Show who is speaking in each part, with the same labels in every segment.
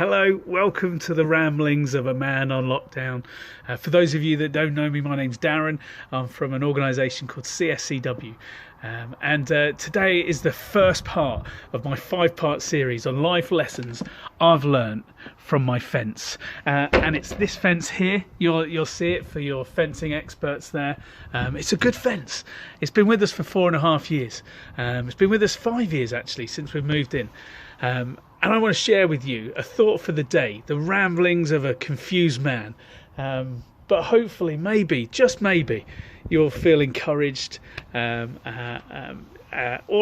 Speaker 1: Hello, welcome to the ramblings of a man on lockdown. For those of you that don't know me, my name's Darren. I'm from an organisation called CSCW. And today is the first part of my 5-part series on life lessons I've learnt from my fence. And it's this fence here. You'll see it for your fencing experts there. It's a good fence. It's been with us for 4.5 years. It's been with us 5 years actually since we've moved in. And I want to share with you a thought for the day, the ramblings of a confused man. But hopefully, maybe, just maybe, you'll feel encouraged or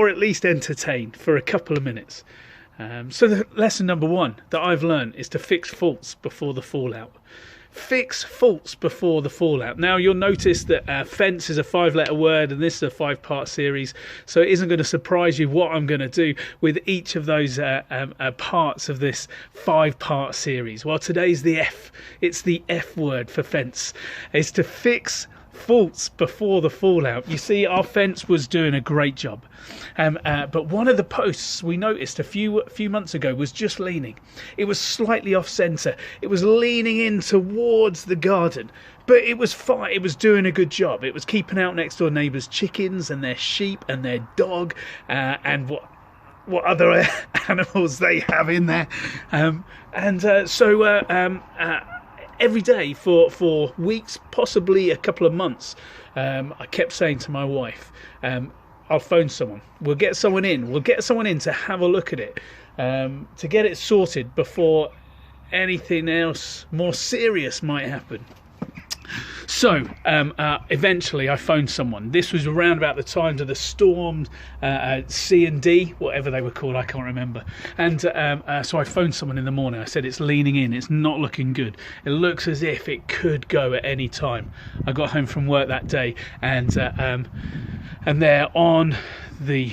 Speaker 1: at least entertained for a couple of minutes. So the lesson number 1 that I've learned is to fix faults before the fallout. Fix faults before the fallout. Now you'll notice that fence is a 5-letter word and this is a 5-part series, so it isn't going to surprise you what I'm going to do with each of those parts of this 5-part series. Well, today's the F. It's the F word for fence. It's to fix faults before the fallout. You see, our fence was doing a great job, but one of the posts we noticed a few months ago was just leaning. It was slightly off centre. It was leaning in towards the garden, but it was fine. It was doing a good job. It was keeping out next door neighbours' chickens and their sheep and their dog and what other animals they have in there, every day for weeks, possibly a couple of months, I kept saying to my wife, I'll phone someone. We'll get someone in. We'll get someone in to have a look at it, to get it sorted before anything else more serious might happen. So eventually I phoned someone. This was around about the time of the storm, C and D, whatever they were called, I can't remember. And so I phoned someone in the morning. I said, it's leaning in, it's not looking good. It looks as if it could go at any time. I got home from work that day and there on the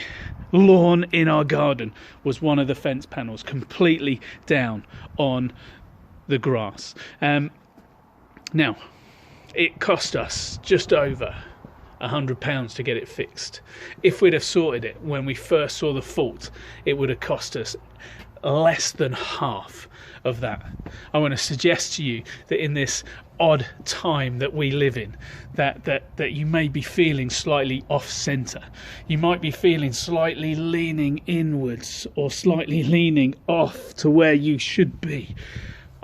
Speaker 1: lawn in our garden was one of the fence panels completely down on the grass. Now, it cost us just over £100 to get it fixed. If we'd have sorted it when we first saw the fault, it would have cost us less than half of that. I want to suggest to you that in this odd time that we live in, that you may be feeling slightly off centre. You might be feeling slightly leaning inwards or slightly leaning off to where you should be.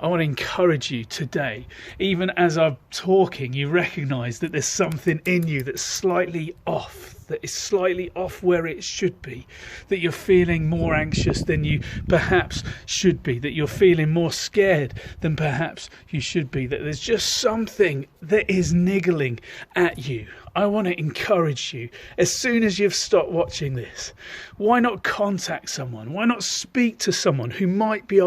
Speaker 1: I want to encourage you today, even as I'm talking, you recognise that there's something in you that's slightly off, that is slightly off where it should be, that you're feeling more anxious than you perhaps should be, that you're feeling more scared than perhaps you should be, that there's just something that is niggling at you. I want to encourage you, as soon as you've stopped watching this, why not contact someone? Why not speak to someone who might be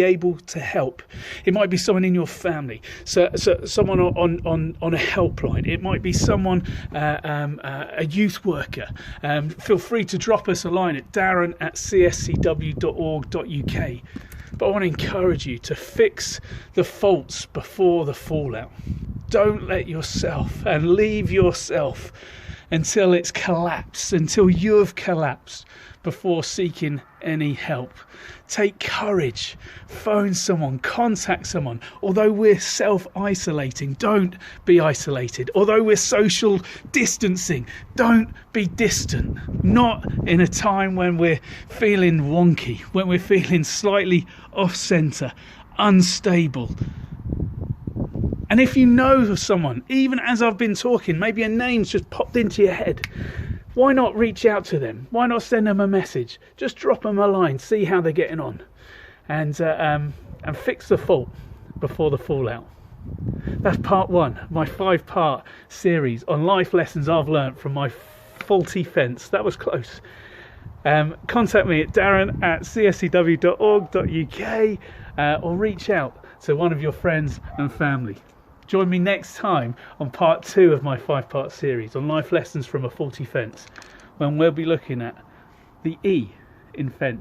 Speaker 1: able to help? It might be someone in your family, so someone on a helpline. It might be someone, a youth worker. Feel free to drop us a line at darren@cscw.org.uk. But I want to encourage you to fix the faults before the fallout. Don't let yourself and leave yourself until it's collapsed, until you've collapsed before seeking any help. Take courage, phone someone, contact someone. Although we're self-isolating, don't be isolated. Although we're social distancing, don't be distant. Not in a time when we're feeling wonky, when we're feeling slightly off-centre, unstable. And if you know someone, even as I've been talking, maybe a name's just popped into your head, why not reach out to them? Why not send them a message? Just drop them a line, see how they're getting on, and fix the fault before the fallout. That's part 1, my 5-part series on life lessons I've learnt from my faulty fence. That was close. Contact me at darren@cscw.org.uk or reach out to one of your friends and family. Join me next time on part 2 of my 5-part series on life lessons from a faulty fence, when we'll be looking at the E in fence.